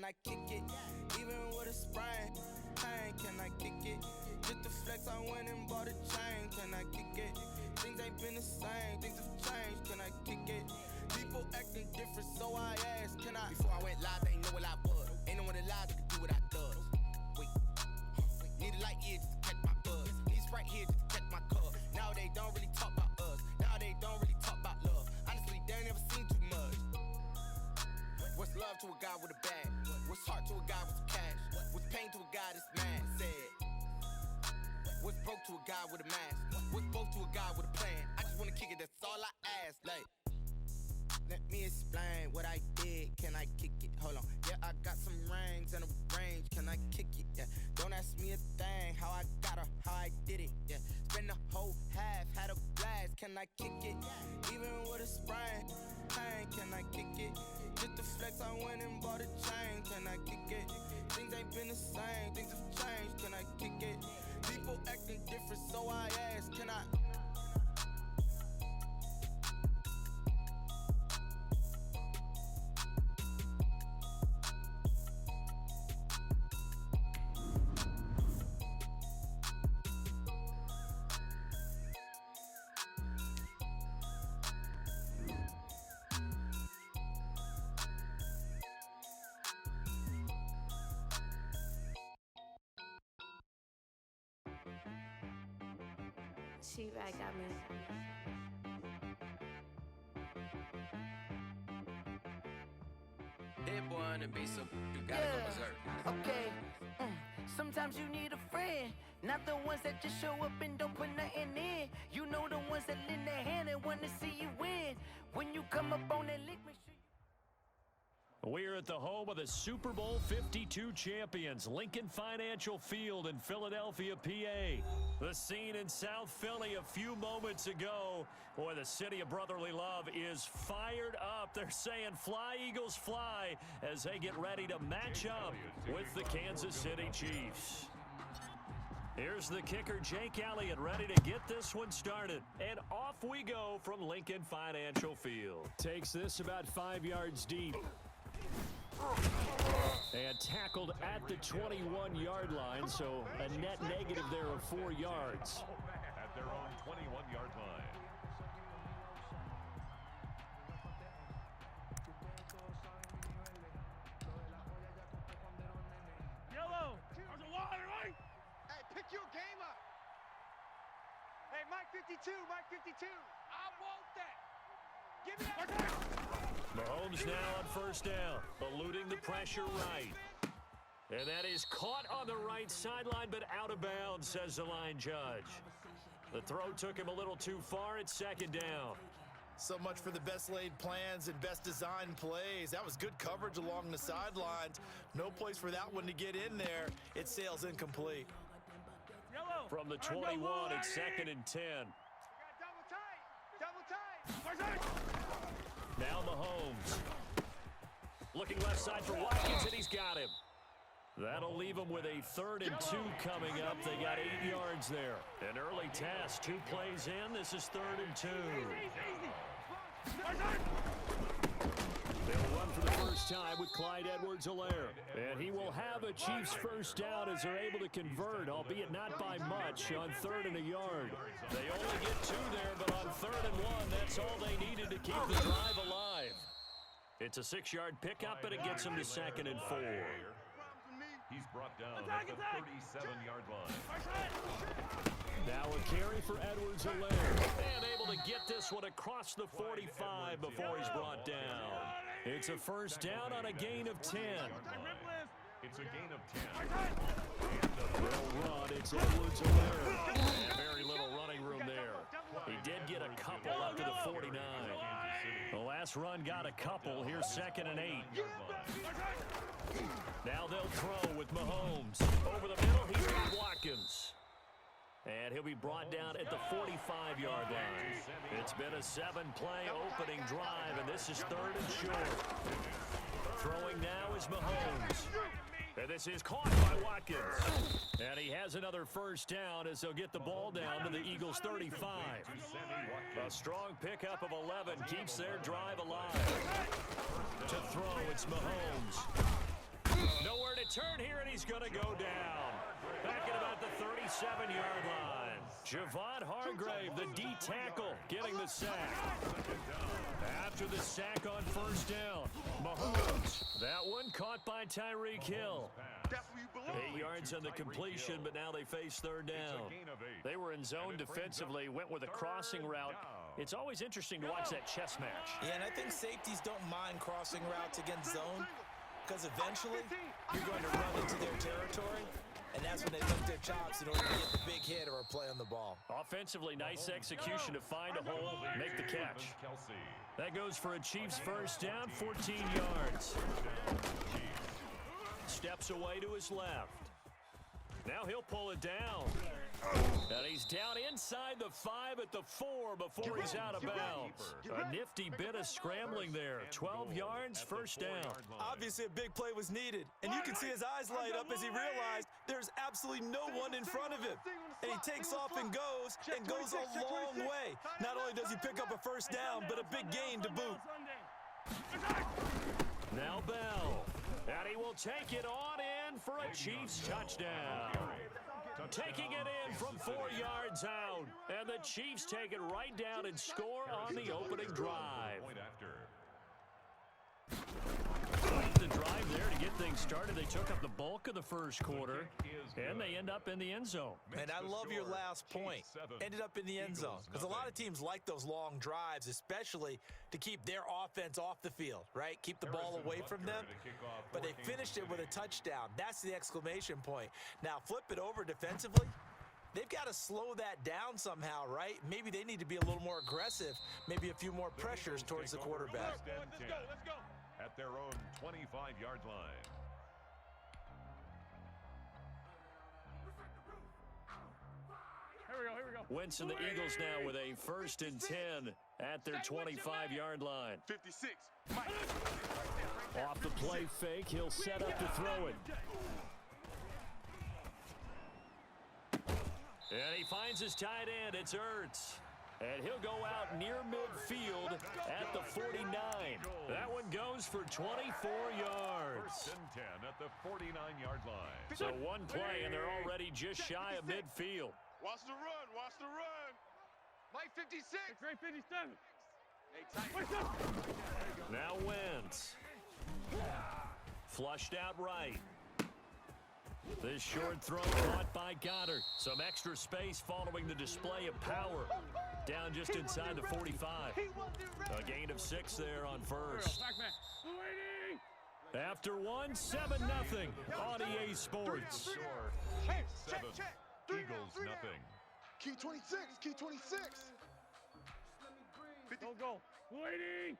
I kick it? Even with a sprain, pain, can I kick it? Just the flex, I went and bought a chain, can I kick it? Things ain't been the same, things have changed, can I kick it? People acting different, so I asked, can I? Before I went live, they ain't know what I was. Ain't no one alive that could do what I does. Wait, need a light here just to catch my buzz. Need Sprite here just to catch my cup. Now they don't really talk about us. Now they don't really talk about love. Honestly, they ain't never seen too much. What's love to a guy with a bag? What's heart to a guy with some cash? What's pain to a guy that's mad? Said. What's broke to a guy with a mask? What's broke to a guy with a plan? I just wanna kick it, that's all I ask. Like, let me explain what I did. Can I kick it? Hold on. Yeah, I got some rings and a range. Can I kick it? Yeah. Don't ask me a thing. How I got her, how I did it. Yeah. Spend the whole half, had a blast. Can I kick it? Even with a sprain, pain. Can I kick it? Just the flex, I went and bought a chain. Can I kick it? Things ain't been the same. Things have changed. Can I kick it? People acting different, so I ask. Can I? She right got me. That boy on the beat, so you gotta go berserk. Okay. Sometimes you need a friend, not the ones that just show up and don't put nothing in. You know the ones that lend their hand and want to see you win. When you come up on that lick, make sure you... We're at the home of the Super Bowl 52 champions, Lincoln Financial Field in Philadelphia, PA. The scene in South Philly a few moments ago. Boy, the city of brotherly love is fired up. They're saying fly, Eagles, fly, as they get ready to match up with the Kansas City Chiefs. Here's the kicker, Jake Elliott, ready to get this one started. And off we go from Lincoln Financial Field. Takes this about 5 yards deep. And tackled at the 21-yard line, so a net negative there of 4 yards. At their own 21-yard line. Yellow, there's a line, right? Hey, pick your game up. Hey, Mike 52, Mike 52. I want that. Give me that. Mahomes now on first down, eluding the pressure right. And that is caught on the right sideline, but out of bounds, says the line judge. The throw took him a little too far. It's second down. So much for the best laid plans and best designed plays. That was good coverage along the sidelines. No place for that one to get in there. It sails incomplete. Yellow. From the 21, it's second and 10. Double tight. Now Mahomes. Looking left side for Watkins, and he's got him. That'll leave them with a 3rd and 2 coming up. They got 8 yards there. An early test, 2 plays in. This is 3rd and 2. They'll run for the first time with Clyde Edwards-Helaire. And he will have a Chiefs first down as they're able to convert, albeit not by much, on 3rd and a yard. They only get 2 there, but on 3rd and 1, that's all they needed to keep the drive alive. It's a 6-yard pickup, and it gets them to 2nd and 4. He's brought down at the 37-yard line. Now a carry for Edwards-Helaire. And able to get this one across the 45 before he's brought down. It's a first down on a gain of 10. It's a gain of 10. They'll run. It's Edwards-Helaire. Very little running room there. He did get a couple up to the 49. The last run got a couple. Here's 2nd and 8. Now they'll throw with Mahomes. Over the middle, he's got Watkins. And he'll be brought down at the 45-yard line. It's been a 7-play opening drive, and this is 3rd and short. Throwing now is Mahomes. And this is caught by Watkins. And he has another first down as they'll get the ball down to the Eagles' 35. A strong pickup of 11 keeps their drive alive. To throw, it's Mahomes. return here, and he's going to go down. Back at about the 37-yard line. Javon Hargrave, the D tackle, getting the sack. After the sack on first down, Mahomes. That one caught by Tyreek Hill. 8 yards on the completion, but now they face third down. They were in zone defensively, went with a crossing route. It's always interesting to watch that chess match. Yeah, and I think safeties don't mind crossing routes against zone because eventually you're going to run into their territory, and that's when they lick their chops in order to get the big hit or a play on the ball. Offensively, nice execution to find a hole, make the catch. That goes for a Chiefs first down, 14 yards. Steps away to his left. Now he'll pull it down. And he's down inside the 5 at the 4 before he's out of bounds. A nifty bit of scrambling there. 12 yards, first down. Obviously, a big play was needed, and you can see his eyes light up as he realized there's absolutely no one in front of him. And he takes off and goes a long way. Not only does he pick up a first down, but a big gain to boot. Now Bell. And he will take it on in for a Chiefs touchdown. Taking it in from 4 yards out. And the Chiefs take it right down and score on the opening drive. The drive there to get things started. They took up the bulk of the first quarter, and they end up in the end zone. And I love your last point. Ended up in the end zone. Because a lot of teams like those long drives, especially to keep their offense off the field, right? Keep the ball away from them. But they finished it with a touchdown. That's the exclamation point. Now, flip it over defensively. They've got to slow that down somehow, right? Maybe they need to be a little more aggressive. Maybe a few more pressures towards the quarterback. Let's go. At their own 25-yard line. Here we go. Wentz and the Eagles now with a 1st and 10 at their 25-yard line. 56. Off the play fake, he'll set up to throw it. And he finds his tight end, it's Ertz. And he'll go out near midfield at the 49. That one goes for 24 yards. 10 at the 49-yard line. So one play, and they're already just shy of midfield. Watch the run. Mike 56. Great 57. Now Wentz. Flushed out right. This short throw caught by Goddard. Some extra space following the display of power. Down just inside the 45. A gain of 6 there on first. After one, 7-0 on EA Sports. Check. Eagles nothing. Key 26. Go. Waiting.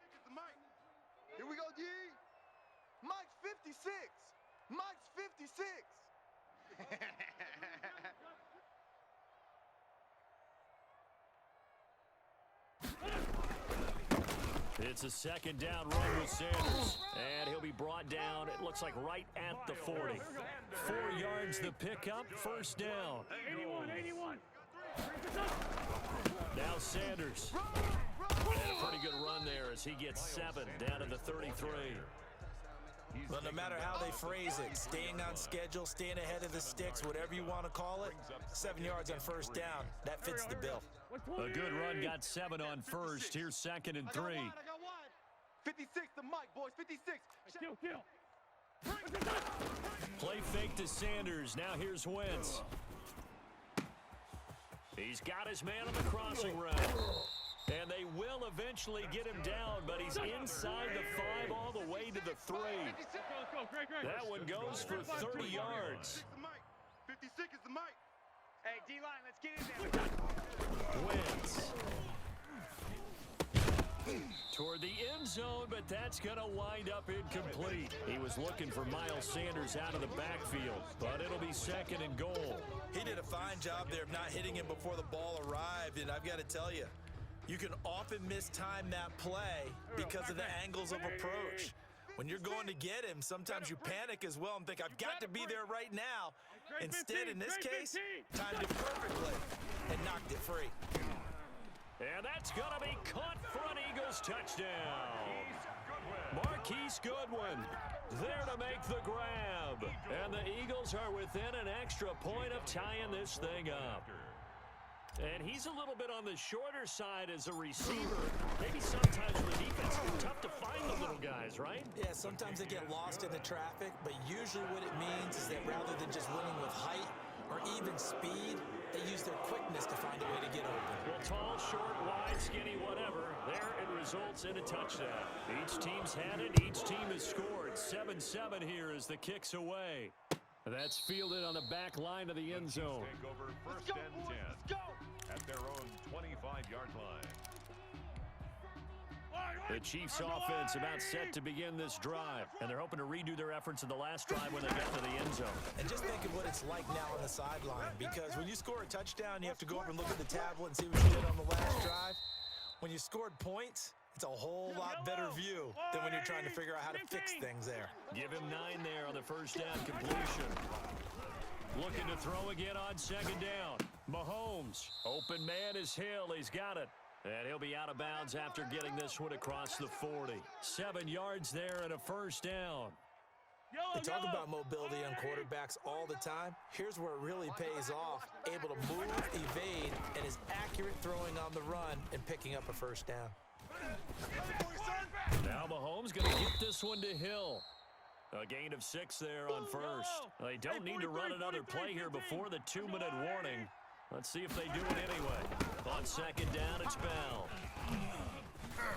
Here we go, D. Mike's 56. It's a 2nd down run with Sanders. And he'll be brought down, it looks like right at the 40. 4 yards the pickup, 1st down. 81. Now Sanders. And a pretty good run there as he gets 7 down to the 33. But no matter how they phrase it, staying on schedule, staying ahead of the sticks, whatever you want to call it, 7 yards on 1st down, that fits the bill. A good run, got 7 on first. Here's 2nd and 3. I got one. 56 to Mike, boys. 56. Kill. Play fake to Sanders. Now here's Wentz. He's got his man on the crossing route. And they will eventually get him down, but he's inside the 5 all the way to the 3. That one goes for 30 yards. 56 is the mic. Hey, D-line, let's get in there. Wentz. Toward the end zone, but that's going to wind up incomplete. He was looking for Miles Sanders out of the backfield, but it'll be 2nd and goal. He did a fine job there of not hitting him before the ball arrived, and I've got to tell you, you can often mistime that play because of the angles of approach. When you're going to get him, sometimes you panic as well and think, I've got to be there right now. Instead, in this case, timed it perfectly and knocked it free. And that's going to be caught for an Eagles touchdown. Mark Marquise Goodwin there to make the grab. And the Eagles are within an extra point of tying this thing up. And he's a little bit on the shorter side as a receiver. Maybe sometimes for the defense, it's tough to find the little guys, right? Yeah, sometimes they get lost in the traffic, but usually what it means is that rather than just winning with height or even speed, they use their quickness to find a way to get open. Well, tall, short, wide, skinny, whatever. There it results in a touchdown. Each team's had it. Each team has scored. 7-7 here as the kick's away. That's fielded on the back line of the end zone. Take over first and 10 at their own 25-yard line. The Chiefs offense about set to begin this drive, and they're hoping to redo their efforts in the last drive when they got to the end zone. And just think of what it's like now on the sideline, because when you score a touchdown, you have to go over and look at the tablet and see what you did on the last drive. When you scored points, it's a whole lot better view than when you're trying to figure out how to fix things there. Give him 9 there on the first down completion. Looking to throw again on second down. Mahomes, open man is Hill. He's got it. And he'll be out of bounds after getting this one across the 40. 7 yards there and a first down. They talk about mobility on quarterbacks all the time. Here's where it really pays off. Able to move, evade, and is accurate throwing on the run and picking up a first down. Now Mahomes going to get this one to Hill. A gain of 6 there on first. They don't need to run another play here before the 2-minute warning. Let's see if they do it anyway. On second down, it's Bell.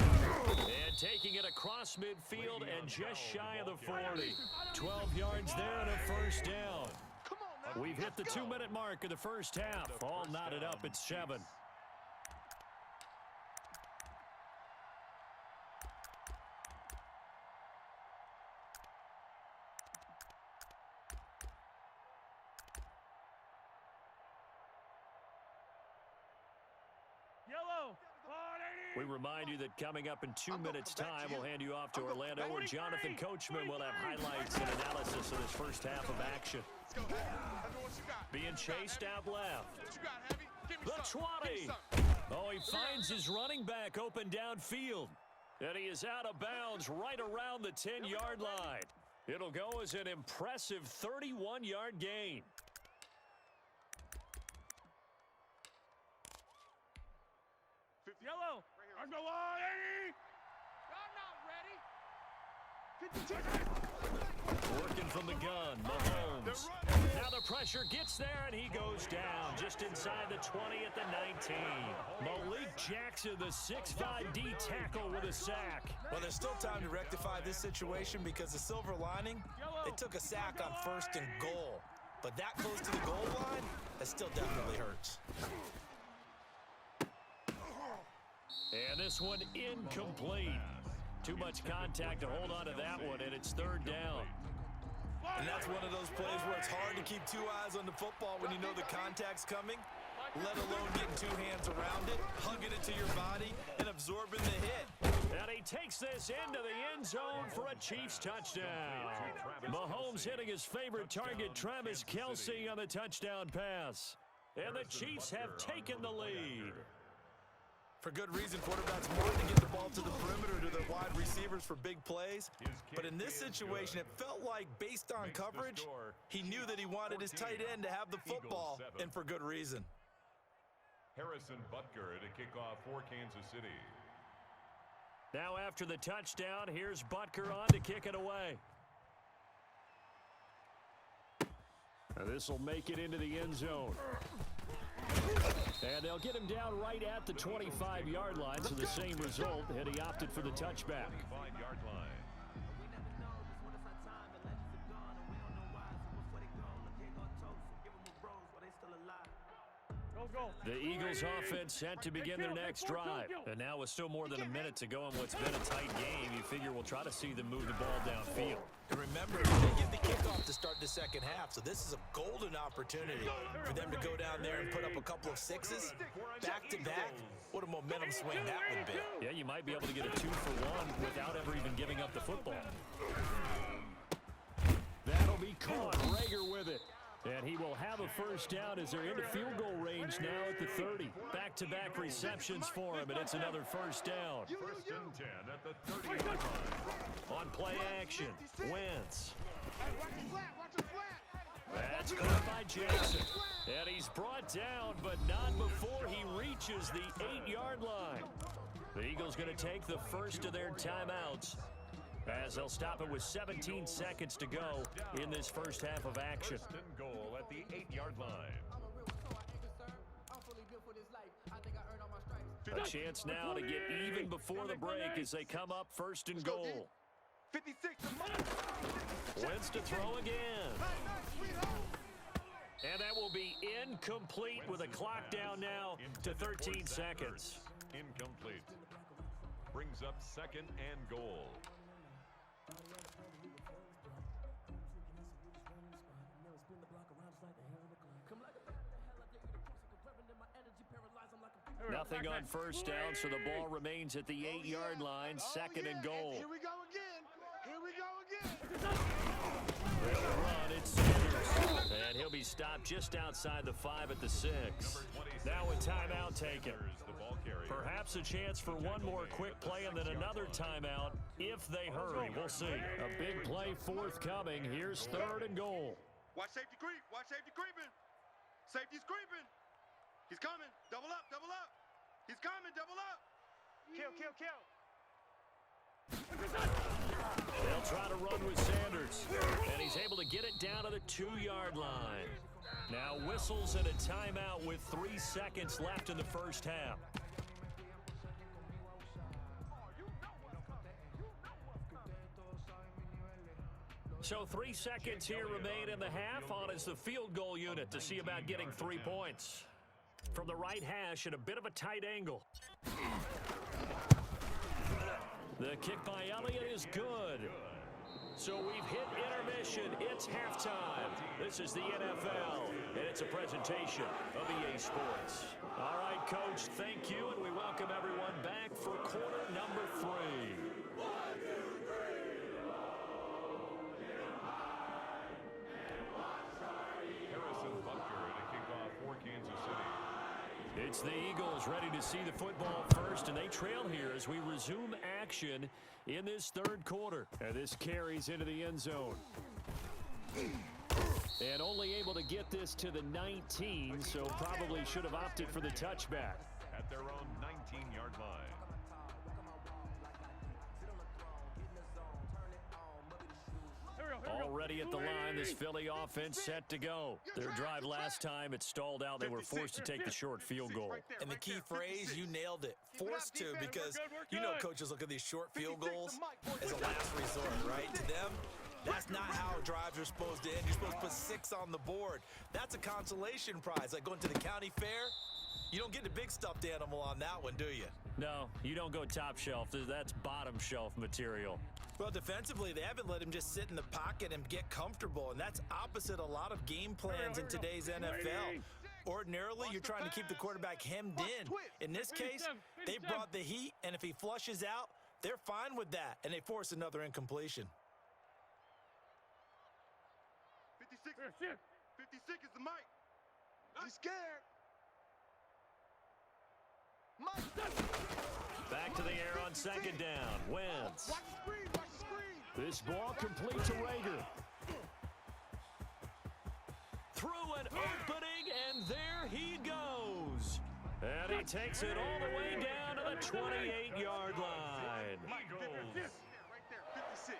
And taking it across midfield and just shy of the 40. 12 yards there and a first down. We've hit the 2-minute mark of the first half. All knotted up at 7. We remind you that coming up in 2 minutes' time, we'll hand you off to Orlando, where Jonathan Coachman will have highlights and analysis of this first half of action. Being chased out left. The 20. Oh, he finds his running back open downfield. And he is out of bounds right around the 10-yard line. It'll go as an impressive 31-yard gain. Yellow. I'm going Eddie. I'm not ready. Working from the gun, Mahomes. Now the pressure gets there, and he goes down just inside the 20 at the 19. Malik Jackson, the 6'5" D tackle with a sack. Well, there's still time to rectify this situation because the silver lining, they took a sack on first and goal. But that close to the goal line, that still definitely hurts. And this one incomplete. Too much contact to hold on to that one, and it's third down. And that's one of those plays where it's hard to keep 2 eyes on the football when you know the contact's coming, let alone getting 2 hands around it, hugging it to your body, and absorbing the hit. And he takes this into the end zone for a Chiefs touchdown. Mahomes hitting his favorite target, Travis Kelce, on the touchdown pass. And the Chiefs have taken the lead. For good reason, quarterbacks want to get the ball to the perimeter to their wide receivers for big plays. But in this situation, it felt like, based on coverage, he knew that he wanted his tight end to have the football, and for good reason. Harrison Butker to kick off for Kansas City. Now after the touchdown, here's Butker on to kick it away. This will make it into the end zone. And they'll get him down right at the 25-yard line, so the same result, and he opted for the touchback. 25-yard line. The Eagles offense set to begin their next drive. And now with still more than a minute to go in what's been a tight game, you figure we'll try to see them move the ball downfield. And remember, they get the kickoff to start the second half, so this is a golden opportunity for them to go down there and put up a couple of sixes back-to-back. What a momentum swing that would be. Yeah, you might be able to get a 2-for-1 without ever even giving up the football. That'll be caught. Rager with it. And he will have a first down as they're into field goal range now at the 30. Back-to-back receptions for him, and it's another first down. First and 10 at the 30-yard line. On play action, Wentz. Watch the flat, watch the flat. That's caught by Jackson. And he's brought down, but not before he reaches the 8-yard line. The Eagles going to take the first of their timeouts as they'll stop it with 17 seconds to go in this first half of action. First and goal at the 8-yard line. A chance now to get even before the break as they come up first and goal. 56. Wentz to throw again. And that will be incomplete with a clock down now to 13 seconds. Incomplete. Brings up second and goal. Nothing on first down, so the ball remains at the 8-yard line, second and goal. Here we go again. Here we go again. They'll run, it's Sanders. And he'll be stopped just outside the 5 at the 6. Now a timeout taken. Perhaps a chance for one more quick play and then another timeout if they hurry. We'll see. A big play forthcoming. Here's third and goal. Watch safety creep. Watch safety creeping. Safety's creeping. He's coming. Double up, double up. He's coming, double up. Kill, kill, kill. They'll try to run with Sanders. And he's able to get it down to the 2-yard line. Now whistles and a timeout with 3 seconds left in the first half. So 3 seconds here remain in the half. On is the field goal unit to see about getting 3 points. From the right hash at a bit of a tight angle. The kick by Elliott is good. So we've hit intermission. It's halftime. This is the NFL, and it's a presentation of EA Sports. All right, Coach, thank you, and we welcome everyone back for quarter number 3. It's the Eagles ready to see the football first, and they trail here as we resume action in this third quarter. And this carries into the end zone. And only able to get this to the 19, so probably should have opted for the touchback. At their own 19-yard line. Already at the line, this Philly offense set to go. Their drive last time, it stalled out. They were forced to take the short field goal. And the key phrase, you nailed it. Forced to, because you know coaches look at these short field goals as a last resort, right? To them, that's not how drives are supposed to end. You're supposed to put 6 on the board. That's a consolation prize. Like going to the county fair, you don't get the big stuffed animal on that one, do you? No, you don't go top shelf. That's bottom shelf material. Well, defensively, they haven't let him just sit in the pocket and get comfortable, and that's opposite a lot of game plans in today's NFL. Ordinarily, you're trying to keep the quarterback hemmed in. In this case, they brought the heat, and if he flushes out, they're fine with that, and they force another incompletion. 56. 56 is the mic. He's scared. Back to the air on second down. Wentz. Watch the screen, watch the screen. This ball complete to Rager. Through an opening, and there he goes. And he takes it all the way down to the 28-yard line. Right there, 56.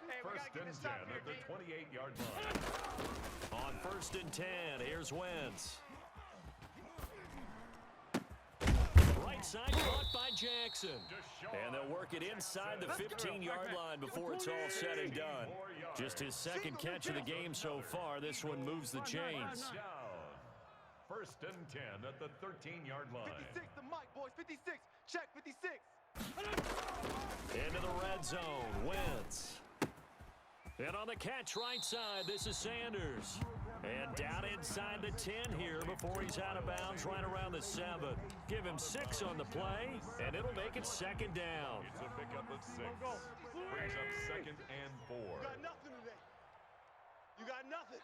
Hey, First and 10 at the 28-yard line. On first and 10, here's Wentz. Right side caught by Jackson. And they'll work it inside the 15-yard line before it's all said and done. Just his second catch of the game so far. This one moves the chains. First and 10 at the 13-yard line. 56, the mic, boys. 56. Check, 56. Into the red zone, Wentz. And on the catch right side, this is Sanders. And down inside the 10 here before he's out of bounds right around the 7. Give him 6 on the play, and it'll make it second down. It's a pickup of 6. Brings up second and 4. You got nothing today. You got nothing.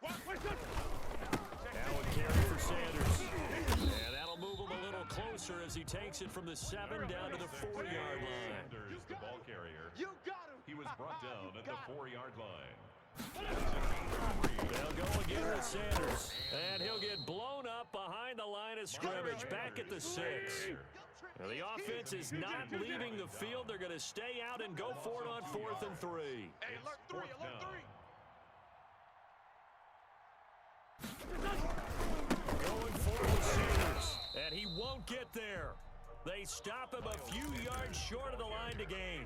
Now a carry for Sanders. And that'll move him a little closer as he takes it from the 7 down to the 4-yard line. Sanders, the ball carrier. You got him. He was brought down at the 4-yard line. They'll go again with Sanders. And he'll get blown up behind the line of scrimmage, back at the 6. Now, the offense is not leaving the field. They're going to stay out and go for it on 4th and 3. Hey, alert 3, alert 3. Going for it with Sanders. And he won't get there. They stop him a few yards short of the line to gain.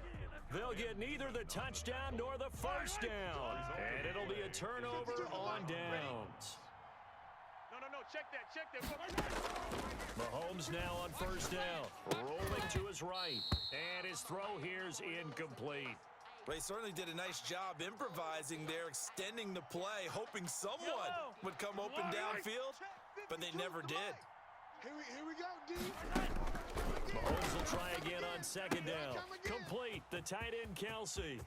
They'll get neither the touchdown nor the first down. And it'll be a turnover on downs. No, check that. Mahomes now on first down. Rolling to his right. And his throw here's incomplete. They certainly did a nice job improvising there, extending the play, hoping someone would come open downfield, but they never did. Here we go, D. Mahomes will try again on 2nd down. Complete, the tight end Kelsey.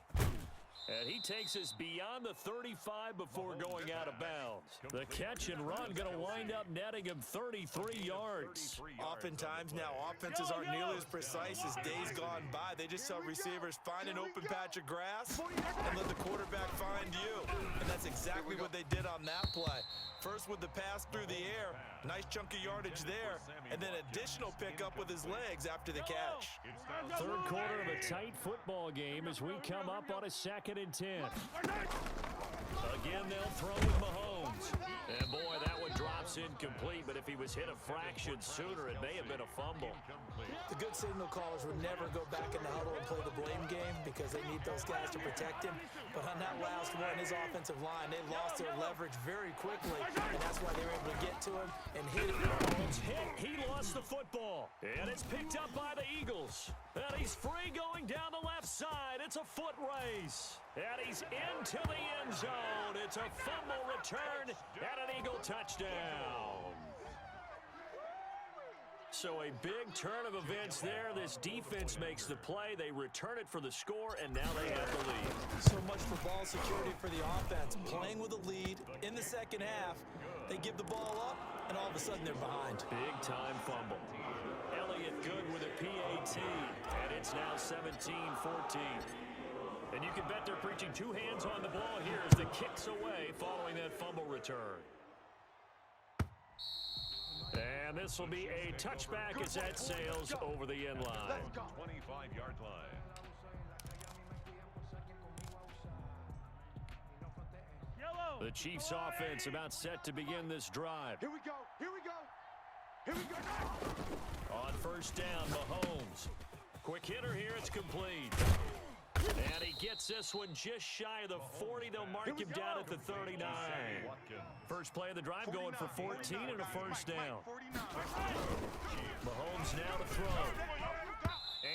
And he takes us beyond the 35 before going out of bounds. The catch and run going to wind up netting him 33 yards. Oftentimes now, offenses aren't nearly as precise as days gone by. They just help receivers find an open patch of grass and let the quarterback find you. And that's exactly what they did on that play. First with the pass through the air, nice chunk of yardage there, and then additional pickup with his legs after the catch. 3rd quarter of a tight football game as we come up on a 2nd and 10. Again, they'll throw with Mahomes. And boy, that one drops incomplete, but if he was hit a fraction sooner, it may have been a fumble. The good signal callers would never go back in the huddle and play the blame game because they need those guys to protect him. But on that last one, his offensive line, they lost their leverage very quickly, and that's why they were able to get to him and hit him. Mahomes hit. He lost the football. And it's picked up by the Eagles. And he's free going down the left side. It's a foot race. And he's into the end zone. It's a fumble return and an Eagle touchdown. So a big turn of events there. This defense makes the play. They return it for the score, and now they have the lead. So much for ball security for the offense. Playing with a lead in the second half, they give the ball up, and all of a sudden they're behind. Big-time fumble. Elliott good with a PAT, and it's now 17-14. And you can bet they're preaching 2 hands on the ball here as the kick's away following that fumble return. And this will be a touchback as that sails over the end line. 25-yard line. The Chiefs offense about set to begin this drive. Here we go. On first down, Mahomes. Quick hitter here, it's complete. And he gets this one just shy of the 40. They'll mark him down at the 39. First play of the drive going for 14 and a first down. Mahomes now to throw.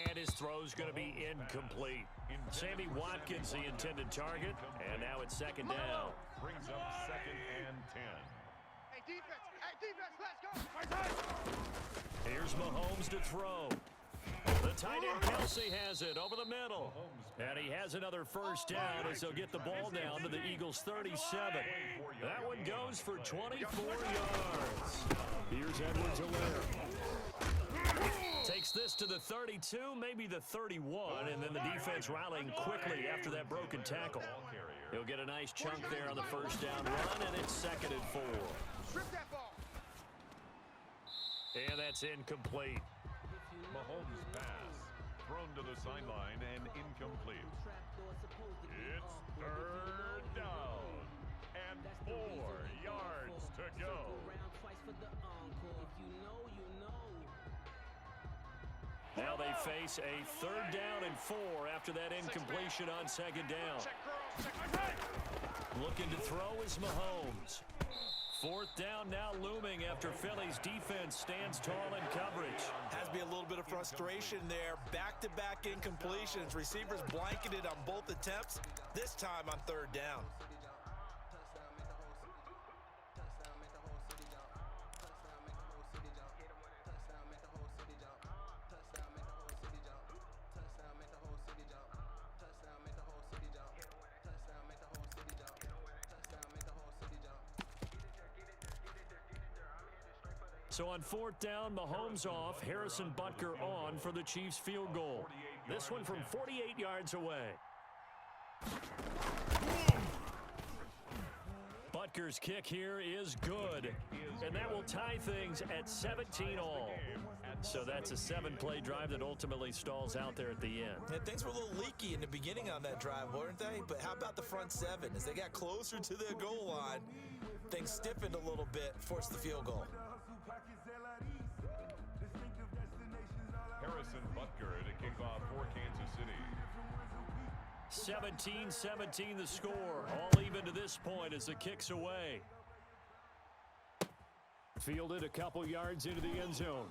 And his throw's going to be incomplete. Sammy Watkins, the intended target. And now it's 2nd down. Brings up 2nd and 10. Hey, defense, let's go. Here's Mahomes to throw. The tight end Kelsey has it over the middle. And he has another first down as they'll get the ball down to the Eagles' 37. That one goes for 24 yards. Here's Edwards-Helaire. Takes this to the 32, maybe the 31, and then the defense rallying quickly after that broken tackle. He'll get a nice chunk there on the first down run, and it's 2nd and 4. Strip that ball. And that's incomplete. Mahomes' pass thrown to the sideline and incomplete. It's 3rd down and 4 yards to go. Now they face a 3rd down and 4 after that incompletion on 2nd down. Looking to throw is Mahomes. 4th down now looming after Philly's defense stands tall in coverage. Has to be a little bit of frustration there. Back-to-back incompletions. Receivers blanketed on both attempts, this time on 3rd down. So on 4th down, Mahomes off, Harrison Butker on for the Chiefs field goal. This one from 48 yards away. Butker's kick here is good, and that will tie things at 17-all. So that's a 7-play drive that ultimately stalls out there at the end. Yeah, things were a little leaky in the beginning on that drive, weren't they? But how about the front 7? As they got closer to their goal line, things stiffened a little bit, forced the field goal. Harrison Butker to kick off for Kansas City. 17-17 the score. All even to this point as the kick's away. Fielded a couple yards into the end zone.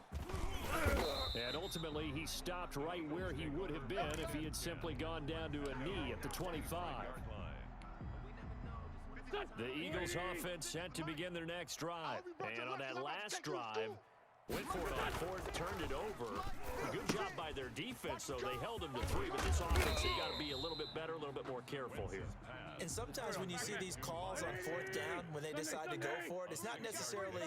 And ultimately, he stopped right where he would have been if he had simply gone down to a knee at the 25. The Eagles offense set to begin their next drive. And on that last drive, went for it on 4th, turned it over. Good job by their defense, though. They held them to 3, but this offense, they got to be a little bit better, a little bit more careful here. And sometimes when you see these calls on 4th down, when they decide to go for it, it's not necessarily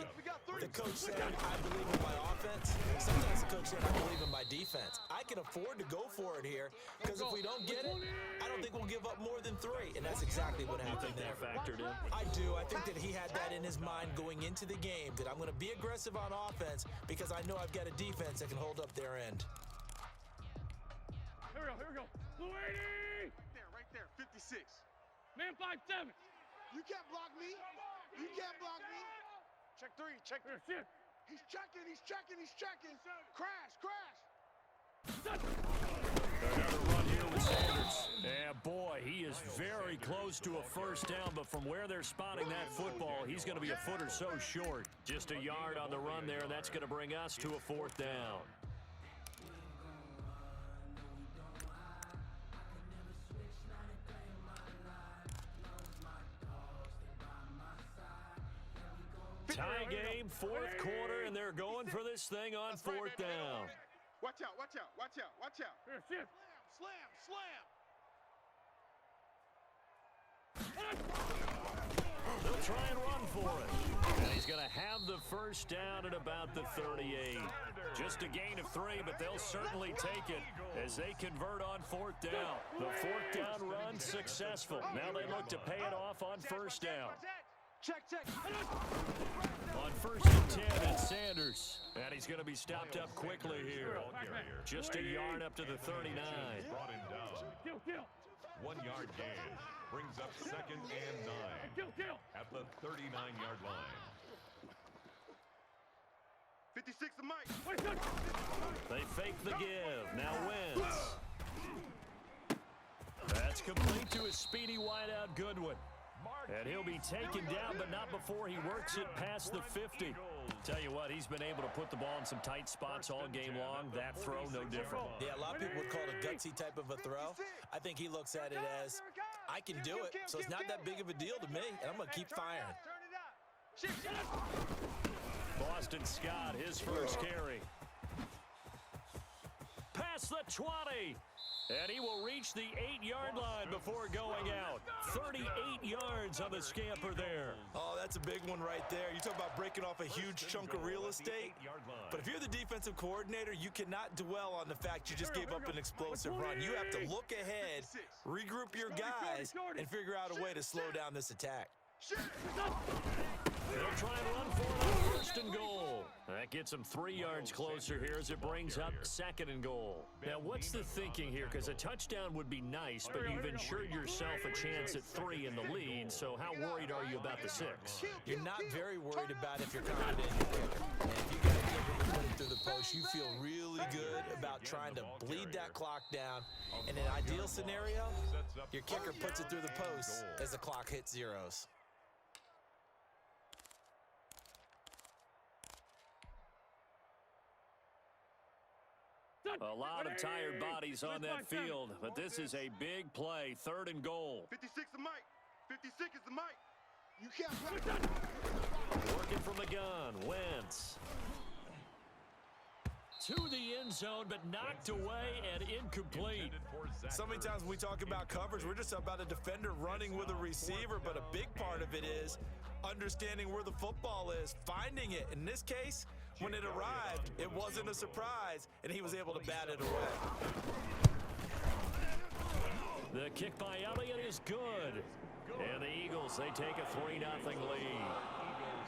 the coach saying, I believe in my offense. Sometimes the coach saying, I believe in my defense. I can afford to go for it here, because if we don't get it, I don't think we'll give up more than 3. And that's exactly what happened there. Factored in? I do. I think that he had that in his mind going into the game, that I'm going to be aggressive on offense because I know I've got a defense that can hold up their end. Here we go. Blue 80! Right there, 56. Man 5-7. You can't block me. You can't block me. Check 3, check 3. He's checking. Crash. Another run here with Sanders. And boy, he is very close to a first down, but from where they're spotting that football, he's going to be a foot or so short. Just a yard on the run there, and that's going to bring us to a 4th down. Tie game, 4th quarter, and they're going for this thing on 4th down. Watch out. Here, slam. They'll try and run for it. And he's going to have the first down at about the 38. Just a gain of 3, but they'll certainly take it as they convert on 4th down. The 4th down run successful. Now they look to pay it off on first down. Check. On 1st and 10, it's Sanders. And he's going to be stopped up quickly here. Just a yard up to the 39. Brought him down. 1 yard gain brings up 2nd and 9 at the 39-yard line. 56 to Mike. They fake the give. Now Wentz. That's complete to his speedy wideout Goodwin. And he'll be taken down, but not before he works it past the 50. Tell you what, he's been able to put the ball in some tight spots all game long. That throw, no different. Yeah, a lot of people would call it a gutsy type of a throw. I think he looks at it as, I can do it, so it's not that big of a deal to me, and I'm going to keep firing. Boston Scott, his first carry. Past the 20. And he will reach the 8-yard line before going out. 38 yards on the scamper there. Oh, that's a big one right there. You talk about breaking off a huge chunk of real estate. But if you're the defensive coordinator, you cannot dwell on the fact you just gave up an explosive run. You have to look ahead, regroup your guys, and figure out a way to slow down this attack. They'll try and run for it on 1st and goal. That gets them 3 yards closer here as it brings up 2nd and goal. Now, what's the thinking here? Because a touchdown would be nice, but you've ensured yourself a chance at 3 in the lead, so how worried are you about the 6? You're not very worried about if you're confident in your kicker. And if you got a kicker to put it through the post, you feel really good about trying to bleed that clock down. In an ideal scenario, your kicker puts it through the post as the clock hits zeros. A lot of tired bodies on that field, but this is a big play. 3rd and goal. 56 to Mike. 56 is the Mike. You can't Working from the gun, Wentz. To the end zone, but knocked away and incomplete. So many times when we talk about coverage, we're just about a defender running with a receiver, but a big part of it is understanding where the football is, finding it. In this case, when it arrived, it wasn't a surprise, and he was able to bat it away. The kick by Elliott is good. And the Eagles, they take a 3-0 lead.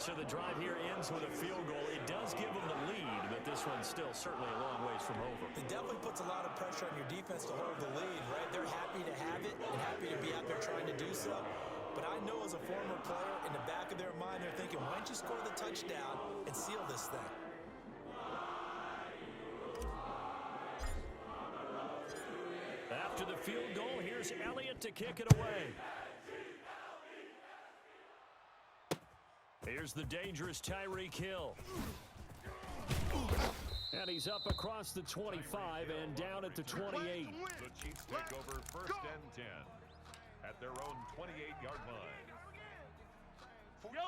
So the drive here ends with a field goal. It does give them the lead, but this one's still certainly a long ways from over. It definitely puts a lot of pressure on your defense to hold the lead, right? They're happy to have it and happy to be out there trying to do so. But I know as a former player, in the back of their mind, they're thinking, why don't you score the touchdown and seal this thing? After the field goal, here's Elliott to kick it away. Here's the dangerous Tyreek Hill. And he's up across the 25 and down at the 28. The Chiefs take over 1st and 10 at their own 28-yard line.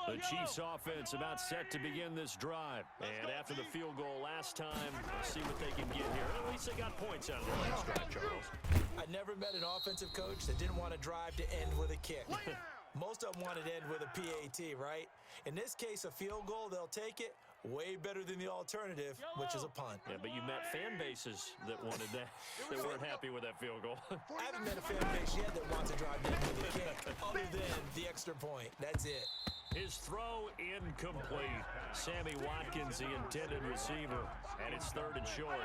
The Chiefs offense about set to begin this drive. And after the field goal last time, let's see what they can get here. At least they got points out of the last drive, Charles. I never met an offensive coach that didn't want to drive to end with a kick. Most of them wanted to end with a PAT, right? In this case, a field goal, they'll take it. Way better than the alternative, which is a punt. Yeah, but you met fan bases that wanted that, that weren't happy with that field goal. I haven't met a fan base yet that wants to drive to end with a kick, other than the extra point. That's it. His throw incomplete. Sammy Watkins, the intended receiver, and it's 3rd and short.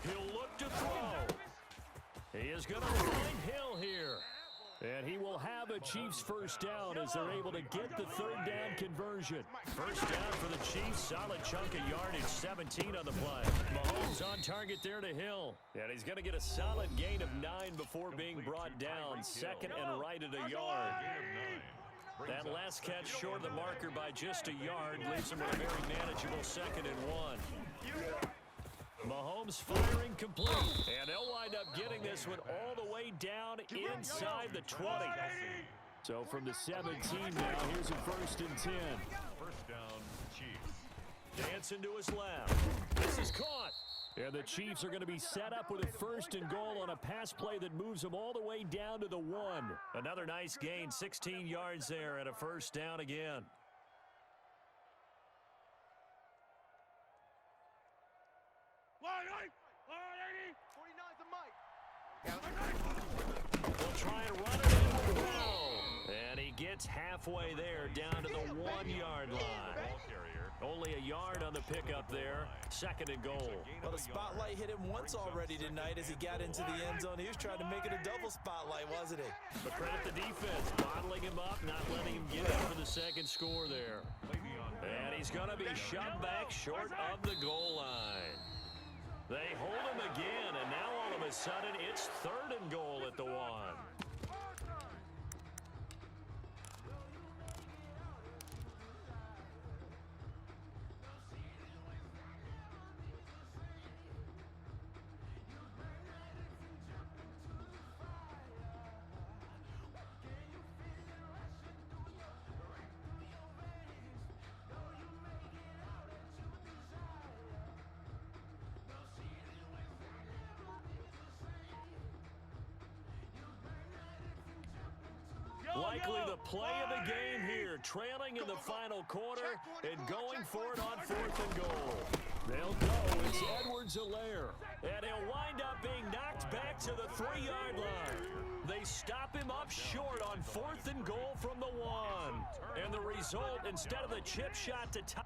He'll look to throw. He is going to find Hill here. And he will have a Chiefs first down as they're able to get the 3rd down conversion. First down for the Chiefs. Solid chunk of yardage, 17 on the play. Mahomes on target there to Hill. And he's going to get a solid gain of 9 before being brought down. 2nd and right at a yard. That last catch short of the marker by just a yard leaves him with a very manageable 2nd and 1. Mahomes firing complete, and they'll wind up getting this one all the way down inside the 20. So from the 17 now, here's a 1st and 10. First down, Chiefs. Dancing to his left. This is caught. And the Chiefs are going to be set up with a 1st and goal on a pass play that moves them all the way down to the 1. Another nice gain, 16 yards there, and a 1st down again. We'll try and run it in. And he gets halfway there, down to the 1-yard line. Only a yard on the pickup there. 2nd and goal. Well, the spotlight hit him once already tonight as he got into the end zone. He was trying to make it a double spotlight, wasn't he? But credit the defense, bottling him up, not letting him get in for the 2nd score there. And he's going to be shoved back short of the goal line. They hold him again, and now all of a sudden it's 3rd and goal at the 1. Likely the play of the game here, trailing in the final quarter and going for it on 4th and goal. They'll go. It's Edwards-Helaire, and he'll wind up being knocked back to the 3-yard line. They stop him up short on 4th and goal from the 1. And the result, instead of the chip shot to tie.